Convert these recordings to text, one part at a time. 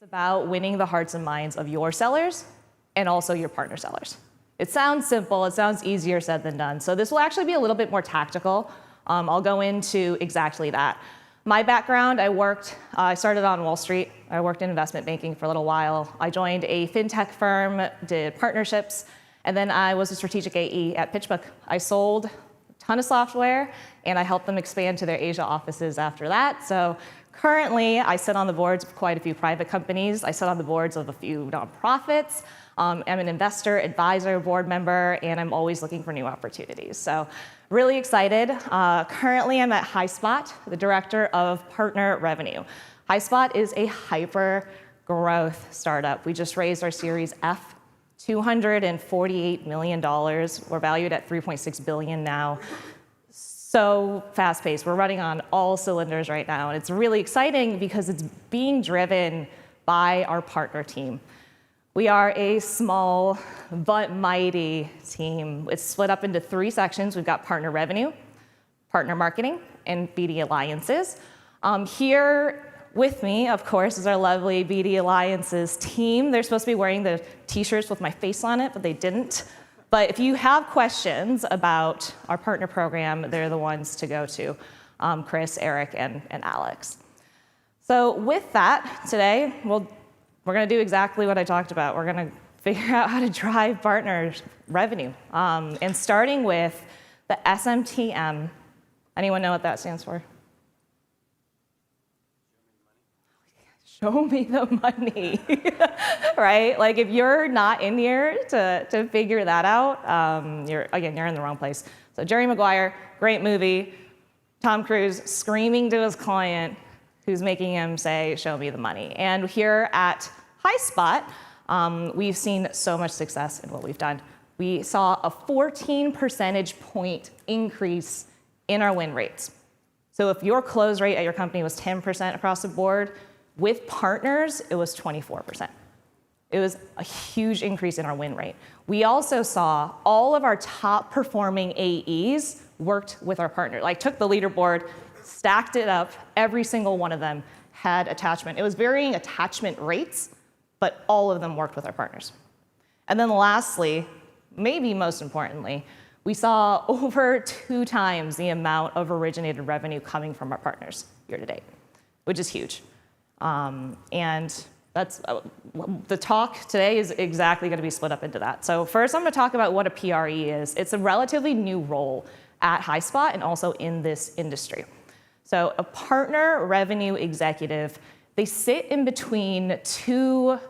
It's about winning the hearts and minds of your sellers and also your partner sellers. It sounds simple, it sounds easier said than done. So this will actually be a little bit more tactical. I'll go into exactly that. My background, I started on Wall Street. I worked in investment banking for a little while. I joined a fintech firm, did partnerships, and then I was a strategic AE at PitchBook. I sold a ton of software, and I helped them expand to their Asia offices after that. So currently, I sit on the boards of quite a few private companies. I sit on the boards of a few nonprofits. I'm an investor, advisor, board member, and I'm always looking for new opportunities. So really excited. Currently, I'm at HighSpot, the director of partner revenue. HighSpot is a hyper growth startup. We just raised our Series F, $248 million. We're valued at $3.6 billion now. So fast-paced. We're running on all cylinders right now, and it's really exciting because it's being driven by our partner team. We are a small but mighty team. It's split up into 3 sections. We've got partner revenue, partner marketing, and BD Alliances. Here with me, of course, is our lovely BD Alliances team. They're supposed to be wearing the t-shirts with my face on it, but they didn't. But if you have questions about our partner program, they're the ones to go to, Chris, Eric, and Alex. So with that, today, we're going to do exactly what I talked about. We're going to figure out how to drive partner revenue. And starting with the SMTM. Anyone know what that stands for? Show me the money, right? Like if you're not in here to figure that out, you're in the wrong place. So Jerry Maguire, great movie. Tom Cruise screaming to his client who's making him say, show me the money. And here at HighSpot, we've seen so much success in what we've done. We saw a 14 percentage point increase in our win rates. So if your close rate at your company was 10% across the board, with partners, it was 24%. It was a huge increase in our win rate. We also saw all of our top performing AEs worked with our partner, like took the leaderboard, stacked it up, every single one of them had attachment. It was varying attachment rates, but all of them worked with our partners. And then lastly, maybe most importantly, we saw over 2 times the amount of originated revenue coming from our partners year to date, which is huge. And that's the talk today is exactly going to be split up into that. So first, I'm going to talk about what a PRE is. It's a relatively new role at HighSpot and also in this industry. So a partner revenue executive, they sit in between 2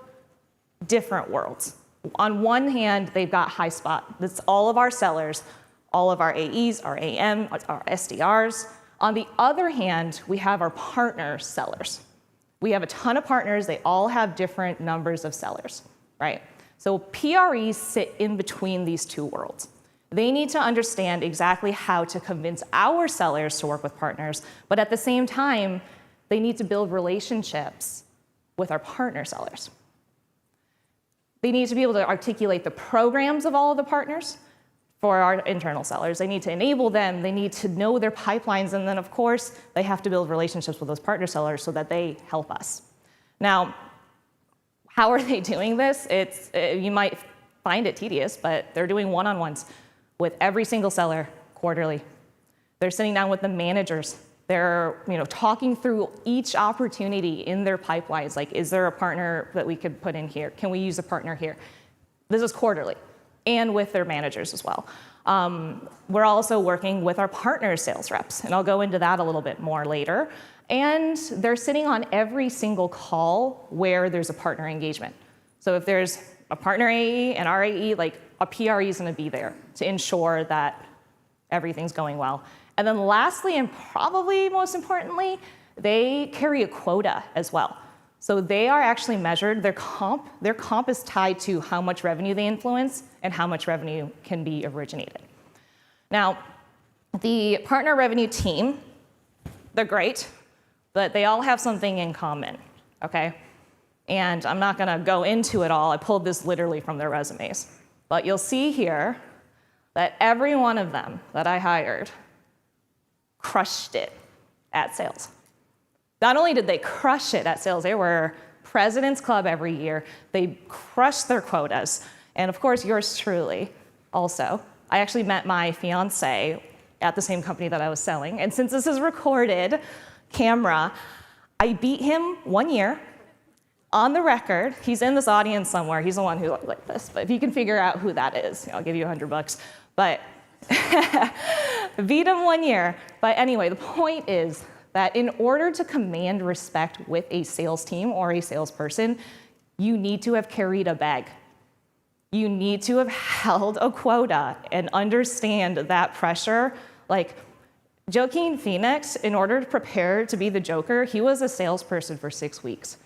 different worlds. On one hand, they've got HighSpot. That's all of our sellers, all of our AEs, our AM, our SDRs. On the other hand, we have our partner sellers. We have a ton of partners. They all have different numbers of sellers, right? So PREs sit in between these 2 worlds. They need to understand exactly how to convince our sellers to work with partners, but at the same time, they need to build relationships with our partner sellers. They need to be able to articulate the programs of all of the partners for our internal sellers. They need to enable them, they need to know their pipelines, and then of course, they have to build relationships with those partner sellers so that they help us. Now, how are they doing this? You might find it tedious, but they're doing one-on-ones with every single seller quarterly. They're sitting down with the managers. They're talking through each opportunity in their pipelines, like, is there a partner that we could put in here? Can we use a partner here? This is quarterly. And with their managers as well. We're also working with our partner sales reps, and I'll go into that a little bit more later. And they're sitting on every single call where there's a partner engagement. So if there's a partner AE and our AE, like a PRE is going to be there to ensure that everything's going well. And then lastly, and probably most importantly, they carry a quota as well. So they are actually measured, their comp is tied to how much revenue they influence and how much revenue can be originated. Now, the partner revenue team, they're great, but they all have something in common, okay? And I'm not gonna go into it all, I pulled this literally from their resumes. But you'll see here that every one of them that I hired crushed it at sales. Not only did they crush it at sales, they were President's Club every year. They crush their quotas. And of course, yours truly also. I actually met my fiance at the same company that I was selling. And since this is recorded camera, I beat him 1 year on the record. He's in this audience somewhere. He's the one who looked like this. But if you can figure out who that is, I'll give you $100. But beat him 1 year. But anyway, the point is that in order to command respect with a sales team or a salesperson, you need to have carried a bag. You need to have held a quota and understand that pressure. Like Joaquin Phoenix, in order to prepare to be the Joker, he was a salesperson for 6 weeks.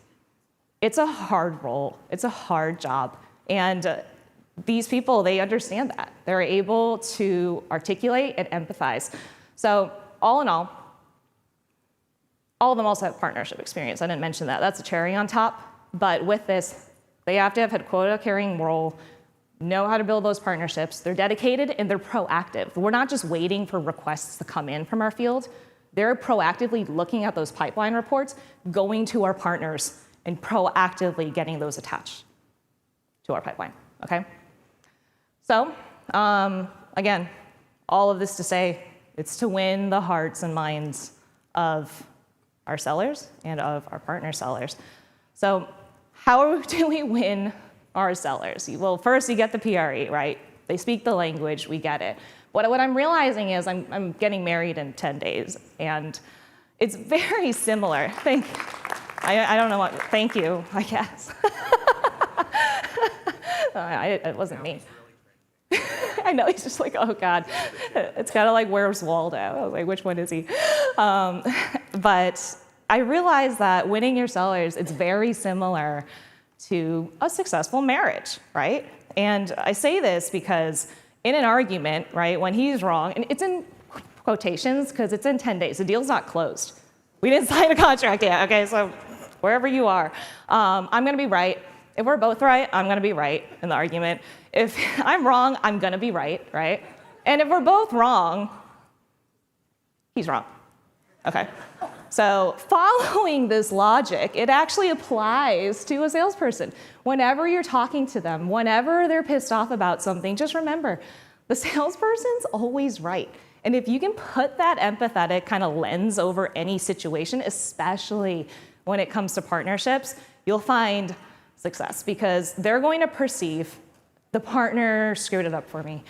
It's a hard role. It's a hard job. And these people, they understand that. They're able to articulate and empathize. So all in all of them also have partnership experience. I didn't mention that. That's a cherry on top. But with this, they have to have had quota-carrying role, know how to build those partnerships. They're dedicated and they're proactive. We're not just waiting for requests to come in from our field. They're proactively looking at those pipeline reports, going to our partners, and proactively getting those attached to our pipeline, okay? So, again, all of this to say, it's to win the hearts and minds of our sellers and of our partner sellers. So how do we win our sellers? Well, first you get the PRE, right? They speak the language, we get it. What I'm realizing is I'm getting married in 10 days, and it's very similar. I don't know what, thank you, I guess. It wasn't me. I know, he's just like, oh God. It's kind of like, where's Waldo? I was like, which one is he? But I realized that winning your sellers, it's very similar to a successful marriage, right? And I say this because in an argument, right, when he's wrong, and it's in quotations because it's in 10 days, the deal's not closed. We didn't sign a contract yet, okay? So wherever you are, I'm gonna be right. If we're both right, I'm gonna be right in the argument. If I'm wrong, I'm gonna be right, right? And if we're both wrong, he's wrong, okay? So following this logic, it actually applies to a salesperson. Whenever you're talking to them, whenever they're pissed off about something, just remember, the salesperson's always right. And if you can put that empathetic kind of lens over any situation, especially when it comes to partnerships, you'll find success because they're going to perceive the partner screwed it up for me.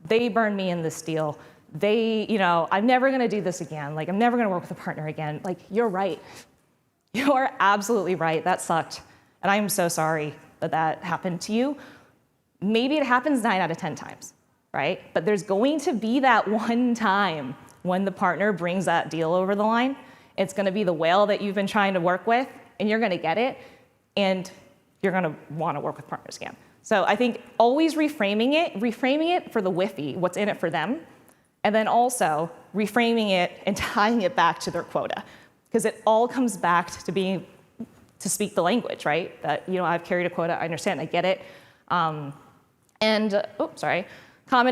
They burned me in this deal. I'm never gonna do this again. Like, I'm never gonna work with a partner again. Like, you're right. You are absolutely right. That sucked. And I am so sorry that that happened to you. Maybe it happens 9 out of 10 times, right? But there's going to be that one time when the partner brings that deal over the line. It's gonna be the whale that you've been trying to work with, and you're gonna get it, and you're gonna wanna work with partners again. So I think always reframing it for the whiffy, what's in it for them, and then also reframing it and tying it back to their quota. Because it all comes back to speak the language, right? That, I've carried a quota, I understand, I get it. Common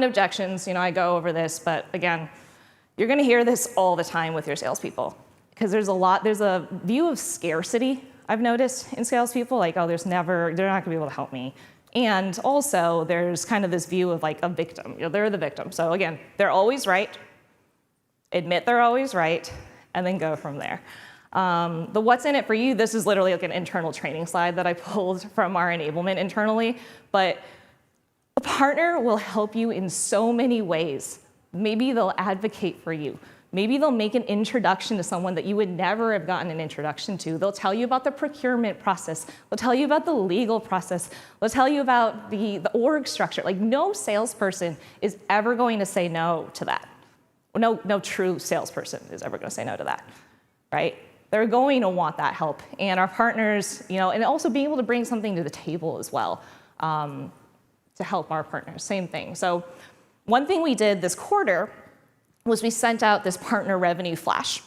objections, I go over this, but again, you're gonna hear this all the time with your salespeople. Because there's a view of scarcity I've noticed in salespeople, like, they're not gonna be able to help me. And also, there's kind of this view of like a victim. They're the victim. So again, they're always right. Admit they're always right, and then go from there. The what's in it for you, this is literally like an internal training slide that I pulled from our enablement internally. But a partner will help you in so many ways. Maybe they'll advocate for you. Maybe they'll make an introduction to someone that you would never have gotten an introduction to. They'll tell you about the procurement process. They'll tell you about the legal process. They'll tell you about the org structure. Like, no salesperson is ever going to say no to that. No true salesperson is ever going to say no to that, right? They're going to want that help. And our partners, and also being able to bring something to the table as well to help our partners, same thing. So one thing we did this quarter was we sent out this partner revenue flash.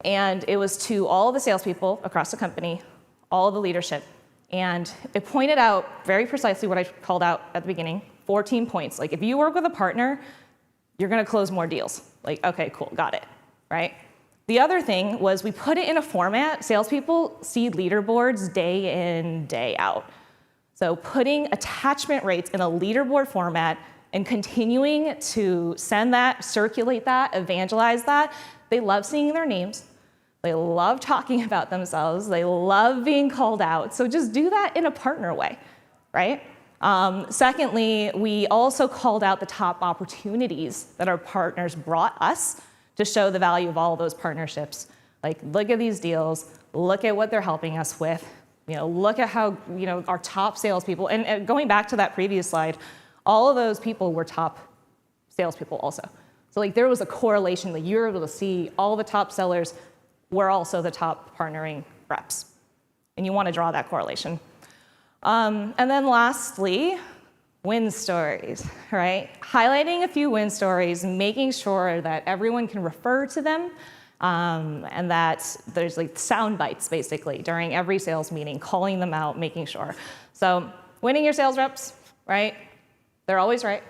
And it was to all the salespeople across the company, all of the leadership. And it pointed out very precisely what I called out at the beginning, 14 points. Like, if you work with a partner, you're gonna close more deals. Like, okay, cool, got it, right? The other thing was we put it in a format. Salespeople see leaderboards day in, day out. So putting attachment rates in a leaderboard format and continuing to send that, circulate that, evangelize that, they love seeing their names. They love talking about themselves. They love being called out. So just do that in a partner way, right? Secondly, we also called out the top opportunities that our partners brought us to show the value of all of those partnerships. Like, look at these deals, look at what they're helping us with, look at how, our top salespeople, and going back to that previous slide, all of those people were top salespeople also. So like there was a correlation that you were able to see all the top sellers were also the top partnering reps. And you want to draw that correlation. And then lastly, win stories, right? Highlighting a few win stories, making sure that everyone can refer to them, and that there's like sound bites basically during every sales meeting, calling them out, making sure. So winning your sales reps, right? They're always right.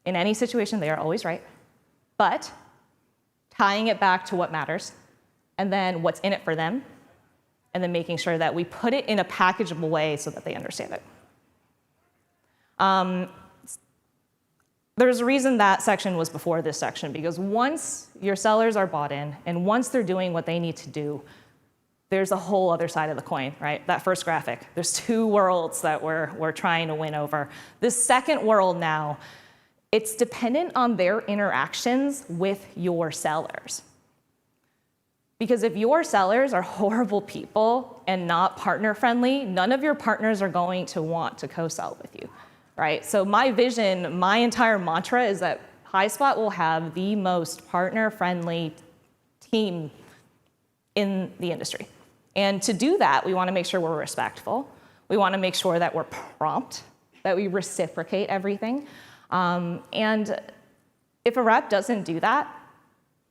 In any situation, they are always right. But tying it back to what matters, and then what's in it for them, and then making sure that we put it in a packageable way so that they understand it. There's a reason that section was before this section, because once your sellers are bought in, and once they're doing what they need to do, there's a whole other side of the coin, right? That first graphic, there's two worlds that we're trying to win over. This second world now, it's dependent on their interactions with your sellers. Because if your sellers are horrible people and not partner friendly, none of your partners are going to want to co-sell with you, right? So my vision, my entire mantra is that HighSpot will have the most partner friendly team in the industry. And to do that, we want to make sure we're respectful. We want to make sure that we're prompt, that we reciprocate everything. And if a rep doesn't do that,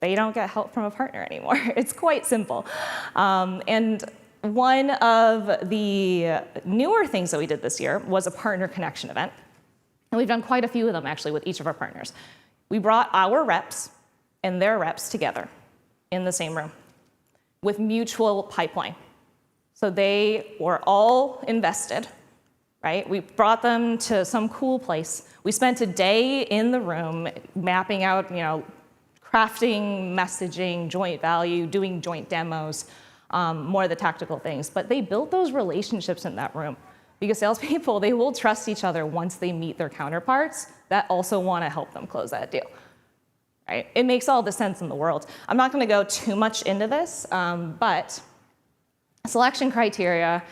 they don't get help from a partner anymore. It's quite simple. And one of the newer things that we did this year was a partner connection event. And we've done quite a few of them actually with each of our partners. We brought our reps and their reps together in the same room with mutual pipeline. So they were all invested, right? We brought them to some cool place. We spent a day in the room mapping out, crafting, messaging, joint value, doing joint demos, more of the tactical things. But they built those relationships in that room because salespeople, they will trust each other once they meet their counterparts that also want to help them close that deal. Right? It makes all the sense in the world. I'm not going to go too much into this, but selection criteria,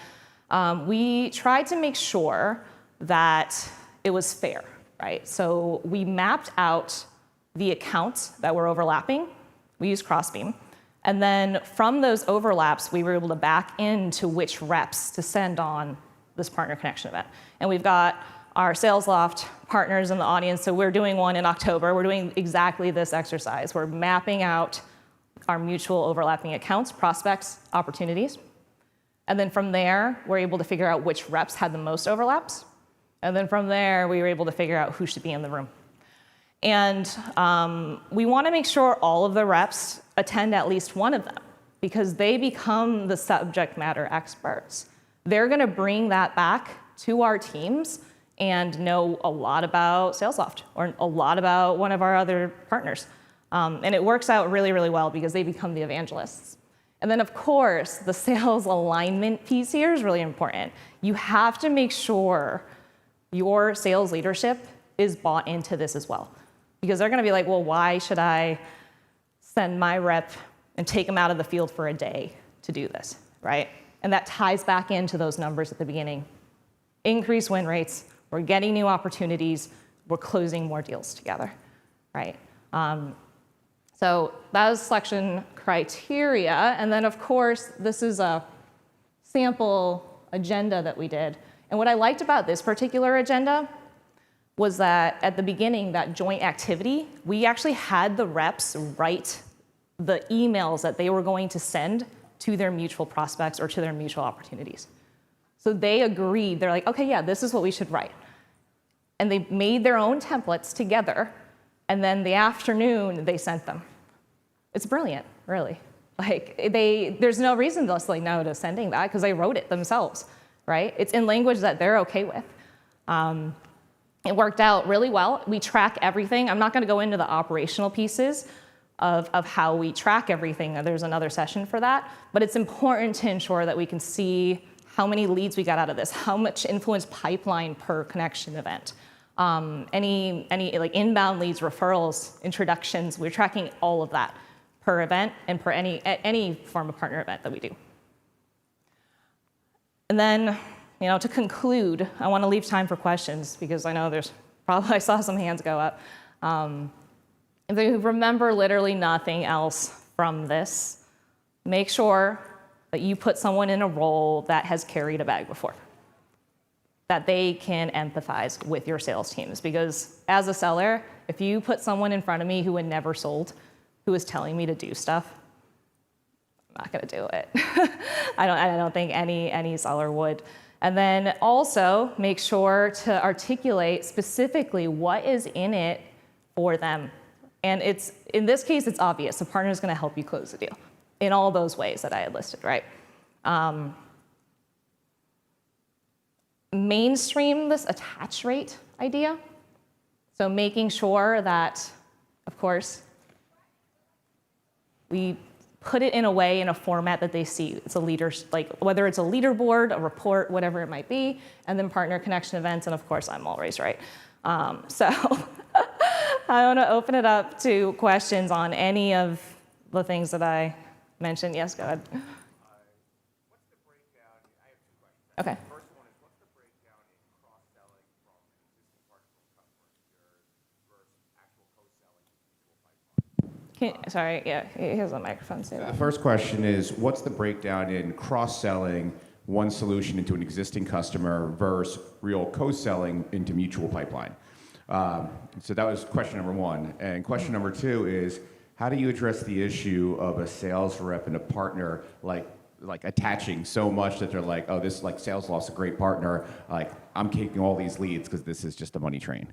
we tried to make sure that it was fair, right? So we mapped out the accounts that were overlapping. We used Crossbeam. And then from those overlaps, we were able to back into which reps to send on this partner connection event. And we've got our SalesLoft partners in the audience, so we're doing one in October. We're doing exactly this exercise. We're mapping out our mutual overlapping accounts, prospects, opportunities. And then from there, we're able to figure out which reps had the most overlaps. And then from there, we were able to figure out who should be in the room. And we want to make sure all of the reps attend at least one of them because they become the subject matter experts. They're going to bring that back to our teams and know a lot about SalesLoft or a lot about one of our other partners. And it works out really, really well because they become the evangelists. And then, of course, the sales alignment piece here is really important. You have to make sure your sales leadership is bought into this as well. Because they're going to be like, well, why should I send my rep and take them out of the field for a day to do this, right? And that ties back into those numbers at the beginning. Increased win rates, we're getting new opportunities, we're closing more deals together, right? So that was selection criteria. And then, of course, this is a sample agenda that we did. And what I liked about this particular agenda was that at the beginning, that joint activity, we actually had the reps write the emails that they were going to send to their mutual prospects or to their mutual opportunities. So they agreed, they're like, okay, yeah, this is what we should write. And they made their own templates together, and then the afternoon, they sent them. It's brilliant. really. Like there's no reason to say no to sending that because they wrote it themselves, right? It's in language that they're okay with. It worked out really well. We track everything. I'm not going to go into the operational pieces of how we track everything. There's another session for that. But it's important to ensure that we can see how many leads we got out of this, how much influence pipeline per connection event. Any like inbound leads, referrals, introductions, we're tracking all of that per event and per any form of partner event that we do. And then, to conclude, I want to leave time for questions because I know I saw some hands go up. If you remember literally nothing else from this, make sure that you put someone in a role that has carried a bag before, that they can empathize with your sales teams. Because as a seller, if you put someone in front of me who had never sold, who is telling me to do stuff, I'm not going to do it. I don't think any seller would. And then also make sure to articulate specifically what is in it for them. And in this case, it's obvious. The partner is going to help you close the deal in all those ways that I had listed, right? Mainstream this attach rate idea. So making sure that, of course, we put it in a way, in a format that they see. It's like whether it's a leaderboard, a report, whatever it might be, and then partner connection events, and of course, I'm always right. So I want to open it up to questions on any of the things that I mentioned. Yes, go ahead. What's the breakdown? I have two questions. Okay. The first one is, what's the breakdown in cross-selling from an existing partner from customers of yours versus actual co-selling to mutual pipeline? Sorry, yeah, here's the microphone. The first question is, what's the breakdown in cross-selling one solution into an existing customer versus real co-selling into mutual pipeline? So that was question number one. And question number two is, how do you address the issue of a sales rep and a partner like attaching so much that they're like, oh, this like sales lost a great partner, like I'm taking all these leads because this is just a money train?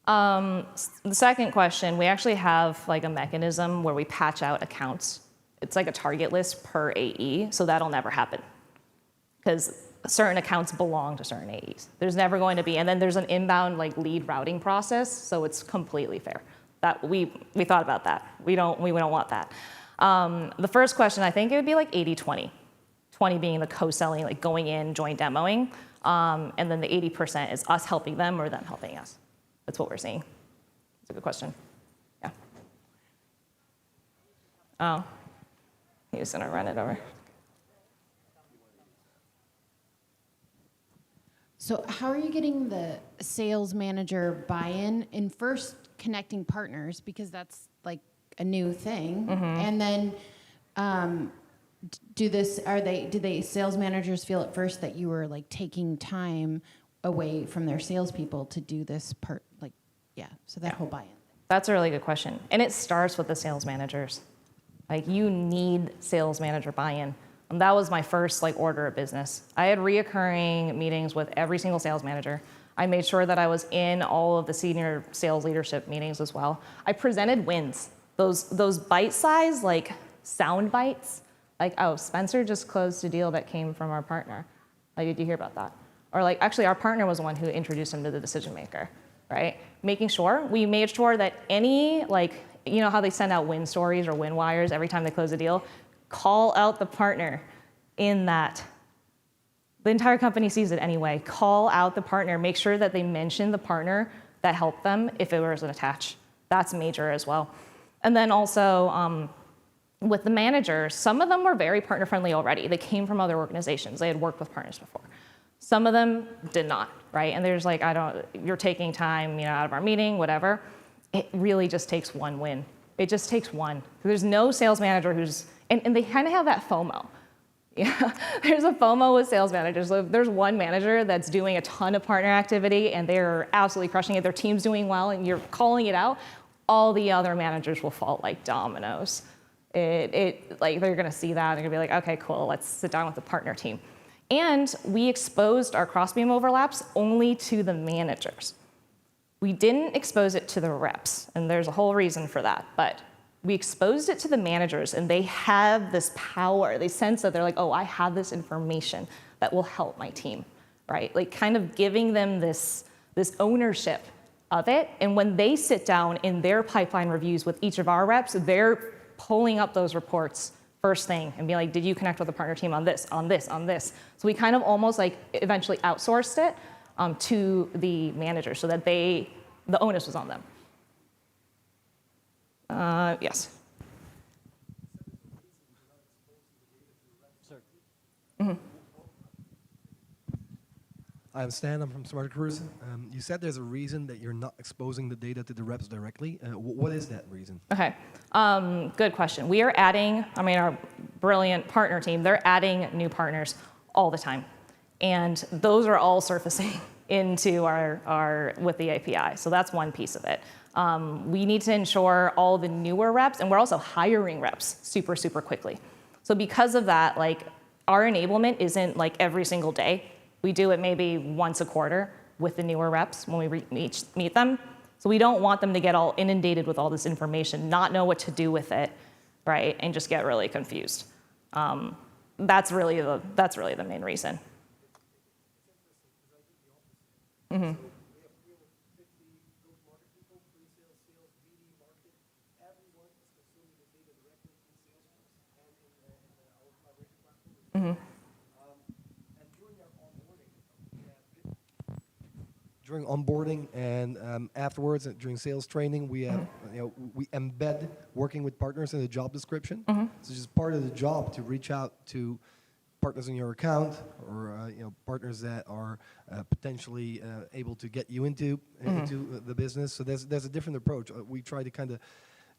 The second question, we actually have like a mechanism where we patch out accounts. It's like a target list per AE, so that'll never happen because certain accounts belong to certain AEs. There's never going to be, and then there's an inbound like lead routing process, so it's completely fair. That we thought about that. We don't want that. The first question, I think it would be like 80-20. 20 being the co-selling, like going in, joint demoing, and then the 80% is us helping them or them helping us. That's what we're seeing. It's a good question. Yeah. Oh, he's gonna run it over. So how are you getting the sales manager buy-in in first connecting partners, because that's like a new thing, and then do they sales managers feel at first that you were like taking time away from their salespeople to do this part, like, yeah, so that whole buy-in. That's a really good question. And it starts with the sales managers. Like, you need sales manager buy-in. And that was my first like order of business. I had reoccurring meetings with every single sales manager. I made sure that I was in all of the senior sales leadership meetings as well. I presented wins, those bite-sized like sound bites, like, oh, Spencer just closed a deal that came from our partner. Like, did you hear about that? Or like, actually, our partner was the one who introduced him to the decision maker, right? We made sure that any, like, you know how they send out win stories or win wires every time they close a deal? Call out the partner in that. The entire company sees it anyway. Call out the partner. Make sure that they mention the partner that helped them if it was an attach. That's major as well. And then also with the managers, some of them were very partner friendly already. They came from other organizations. They had worked with partners before. Some of them did not, right? And there's like, you're taking time, out of our meeting, whatever. It really just takes one win. It just takes one. There's no sales manager who's, and they kind of have that FOMO. Yeah, there's a FOMO with sales managers. So if there's one manager that's doing a ton of partner activity and they're absolutely crushing it, their team's doing well, and you're calling it out, all the other managers will fall like dominoes. Like, they're gonna see that and they're gonna be like, okay, cool, let's sit down with the partner team. And we exposed our crossbeam overlaps only to the managers. We didn't expose it to the reps, and there's a whole reason for that, but we exposed it to the managers, and they have this power. They sense that they're like, oh, I have this information that will help my team, right? Like kind of giving them this ownership of it. And when they sit down in their pipeline reviews with each of our reps, they're pulling up those reports first thing and be like, did you connect with the partner team on this, on this, on this? So we kind of almost like eventually outsourced it to the manager so that the onus was on them. Yes. I'm Stan, I'm from Smart Careers. You said there's a reason that you're not exposing the data to the reps directly. What is that reason? Okay, good question. We are adding, our brilliant partner team, they're adding new partners all the time. And those are all surfacing into our with the API. So that's one piece of it. We need to ensure all the newer reps, and we're also hiring reps super, super quickly. So because of that, like our enablement isn't like every single day. We do it maybe once a quarter with the newer reps when we meet them. So we don't want them to get all inundated with all this information, not know what to do with it, right, and just get really confused. That's really the main reason. Mm-hmm. Mm-hmm. During onboarding and afterwards, during sales training, we have, we embed working with partners in the job description. So it's just part of the job to reach out to partners in your account or partners that are potentially able to get you into the business. So there's a different approach. We try to kind of,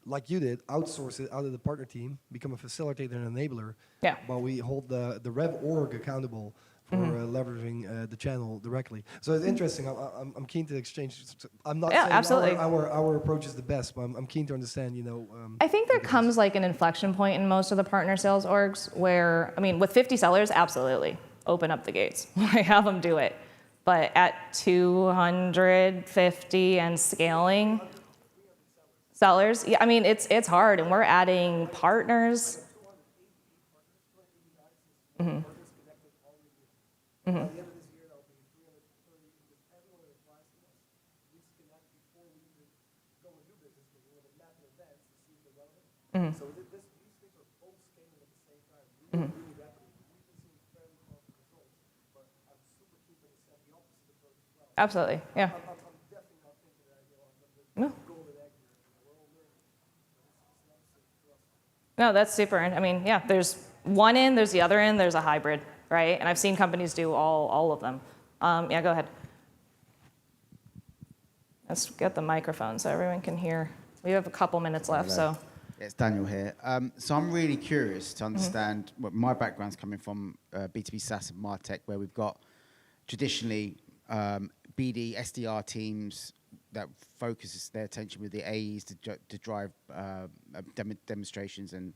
like you did, outsource it out of the partner team, become a facilitator and enabler. Yeah. While we hold the Rev org accountable for leveraging the channel directly. So it's interesting. I'm keen to exchange. I'm not saying absolutely. our approach is the best, but I'm keen to understand. I think there comes like an inflection point in most of the partner sales orgs where, with 50 sellers, absolutely open up the gates. I have them do it. But at 250 and scaling sellers, yeah, it's hard, and we're adding partners. Mm-hmm. Mm-hmm. By the end of this year, that'll be 330 because everyone that applies to us, we connect before we even go and do business because we want to map in advance to see if they're relevant. Mm-hmm. So these things are both scaling at the same time, really, really rapidly. We've been seeing fairly positive results, but I'm super keen to understand the opposite approach as well. Absolutely, yeah. I'm definitely not thinking that I'm the golden egg here. We're all learning. But it's nice for us. No, that's super. Yeah, there's one end, there's the other end, there's a hybrid, right? And I've seen companies do all of them. Yeah, go ahead. Let's get the microphone so everyone can hear. We have a couple minutes left, so. It's Daniel here. So I'm really curious to understand what my background's coming from B2B SaaS and MarTech, where we've got traditionally BD, SDR teams that focuses their attention with the AEs to drive demonstrations and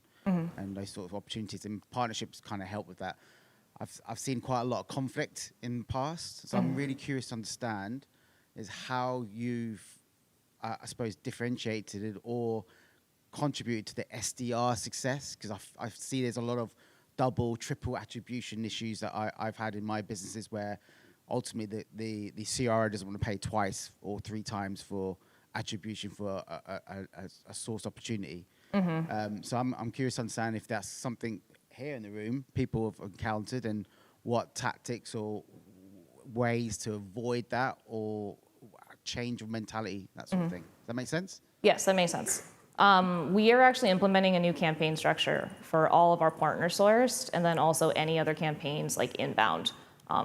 those sort of opportunities, and partnerships kind of help with that. I've seen quite a lot of conflict in the past, so I'm really curious to understand is how you've, I suppose, differentiated it or contributed to the SDR success, because I see there's a lot of double, triple attribution issues that I've had in my businesses where ultimately the CRO doesn't want to pay twice or three times for attribution for a source opportunity. So I'm curious to understand if that's something here in the room people have encountered and what tactics or ways to avoid that or change of mentality, that sort of thing. Does that make sense? Yes, that makes sense. We are actually implementing a new campaign structure for all of our partner sourced, and then also any other campaigns like inbound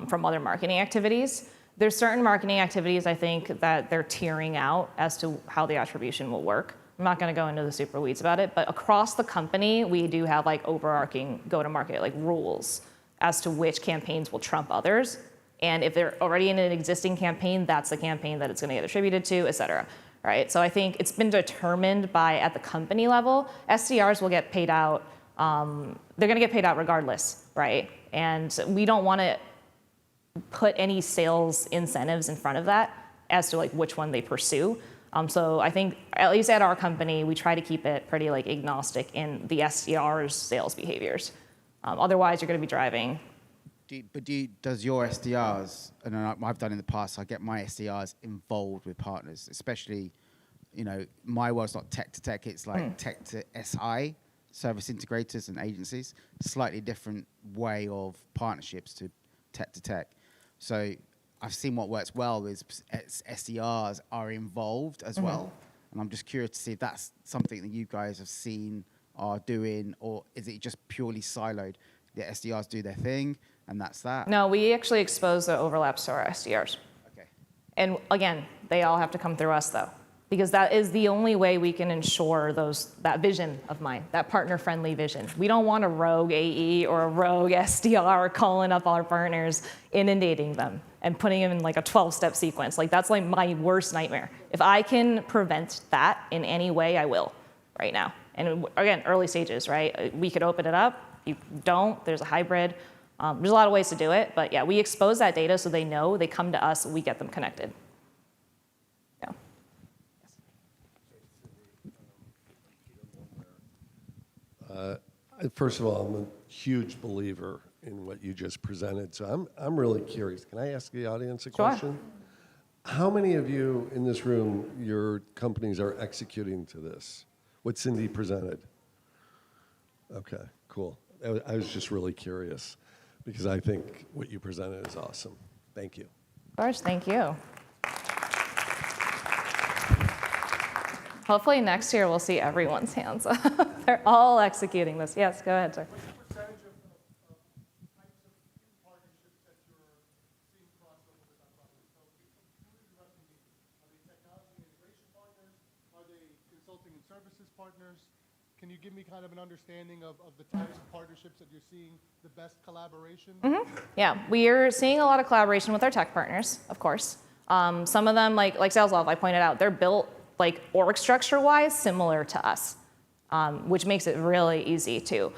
from other marketing activities. There's certain marketing activities I think that they're tiering out as to how the attribution will work. I'm not going to go into the super weeds about it, but across the company, we do have like overarching go-to-market like rules as to which campaigns will trump others. And if they're already in an existing campaign, that's the campaign that it's going to get attributed to, et cetera. Right? So I think it's been determined by, at the company level, SDRs will get paid out. They're going to get paid out regardless, right? And we don't want to put any sales incentives in front of that as to like which one they pursue. So I think, at least at our company, we try to keep it pretty like agnostic in the SDR's sales behaviors. Otherwise, you're going to be driving. Does your SDRs, and I've done in the past, I get my SDRs involved with partners, especially, my world's not tech to tech, it's like tech to SI, service integrators and agencies, slightly different way of partnerships to tech. So I've seen what works well is SDRs are involved as well. And I'm just curious to see if that's something that you guys have seen are doing, or is it just purely siloed? The SDRs do their thing, and that's that? No, we actually expose the overlaps to our SDRs. Okay. And again, they all have to come through us though, because that is the only way we can ensure that vision of mine, that partner-friendly vision. We don't want a rogue AE or a rogue SDR calling up our partners, inundating them, and putting them in like a 12-step sequence. Like that's like my worst nightmare. If I can prevent that in any way, I will right now. And again, early stages, right? We could open it up. You don't, there's a hybrid. There's a lot of ways to do it, but yeah, we expose that data so they know, they come to us, we get them connected. Yeah. First of all, I'm a huge believer in what you just presented, so I'm really curious. Can I ask the audience a question? How many of you in this room, your companies are executing to this? What Cindy presented? Okay, cool. I was just really curious because I think what you presented is awesome. Thank you. Of course, thank you. Hopefully next year we'll see everyone's hands up. They're all executing this. Yes, go ahead, sir. What's the percentage of types of partnerships that you're seeing crossover with our partners? So who are you recommending? Are they technology integration partners? Are they consulting and services partners? Can you give me kind of an understanding of the types of partnerships that you're seeing the best collaboration? Yeah, we're seeing a lot of collaboration with our tech partners, of course. Some of them, like SalesLoft, I pointed out, they're built like org structure-wise similar to us, which makes it really easy too.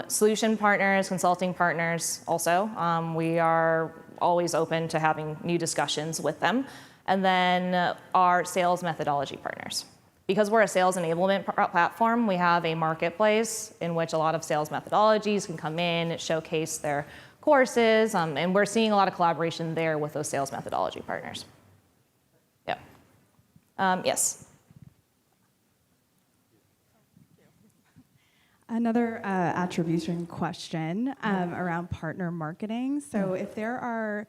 Solution partners, consulting partners also, we are always open to having new discussions with them. And then our sales methodology partners. Because we're a sales enablement platform, we have a marketplace in which a lot of sales methodologies can come in, showcase their courses, and we're seeing a lot of collaboration there with those sales methodology partners. Yeah. Yes. Another attribution question around partner marketing. So if there are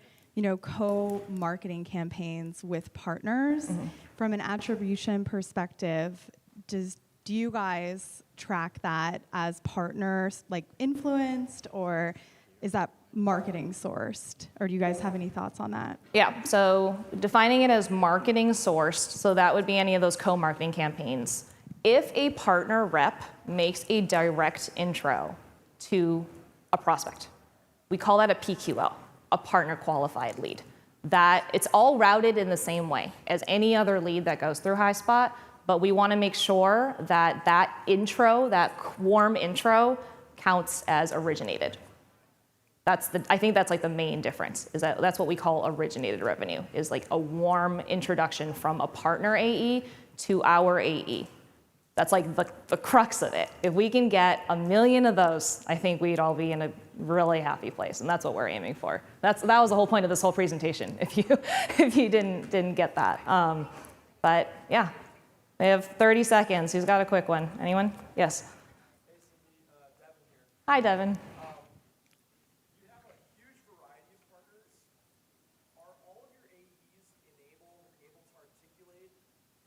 co-marketing campaigns with partners, from an attribution perspective, do you guys track that as partners, like influenced, or is that marketing sourced? Or do you guys have any thoughts on that? Yeah, so defining it as marketing sourced, so that would be any of those co-marketing campaigns. If a partner rep makes a direct intro to a prospect, we call that a PQL, a partner qualified lead. That it's all routed in the same way as any other lead that goes through HighSpot, but we want to make sure that that intro, that warm intro, counts as originated. I think that's like the main difference, is that's what we call originated revenue, is like a warm introduction from a partner AE to our AE. That's like the crux of it. If we can get 1 million of those, I think we'd all be in a really happy place, and that's what we're aiming for. That was the whole point of this whole presentation, if you didn't get that. But yeah, we have 30 seconds. Who's got a quick one? Anyone? Yes. Hey, Cindy, Devin here. Hi, Devin. You have a huge variety of partners. Are all of your AEs able to articulate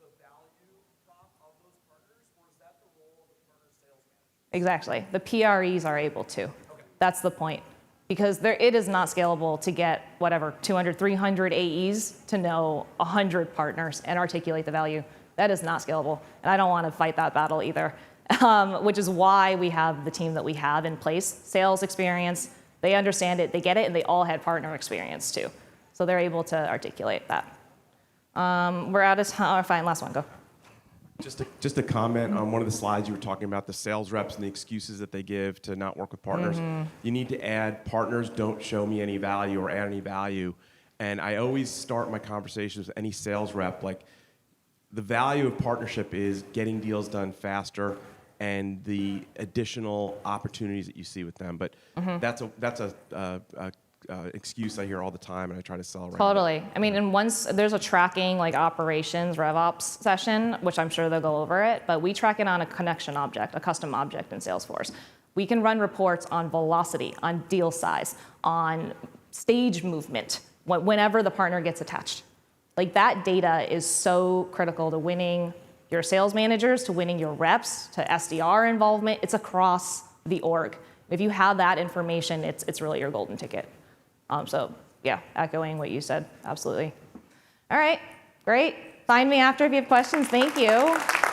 the value prop of those partners, or is that the role of the partner sales manager? Exactly. The PREs are able to. That's the point. Because it is not scalable to get, 200, 300 AEs to know 100 partners and articulate the value. That is not scalable. And I don't want to fight that battle either, which is why we have the team that we have in place. Sales experience, they understand it, they get it, and they all had partner experience too. So they're able to articulate that. We're out of time. Fine, last one, go. Just a comment on one of the slides you were talking about the sales reps and the excuses that they give to not work with partners. You need to add partners don't show me any value or add any value. And I always start my conversations with any sales rep like the value of partnership is getting deals done faster and the additional opportunities that you see with them. But that's a excuse I hear all the time, and I try to sell around it. Totally. I mean, and once there's a tracking like operations RevOps session, which I'm sure they'll go over it, but we track it on a connection object, a custom object in Salesforce. We can run reports on velocity, on deal size, on stage movement, whenever the partner gets attached. Like that data is so critical to winning your sales managers, to winning your reps, to SDR involvement. It's across the org. If you have that information, it's really your golden ticket. So yeah, echoing what you said, absolutely. All right, great. Find me after if you have questions. Thank you.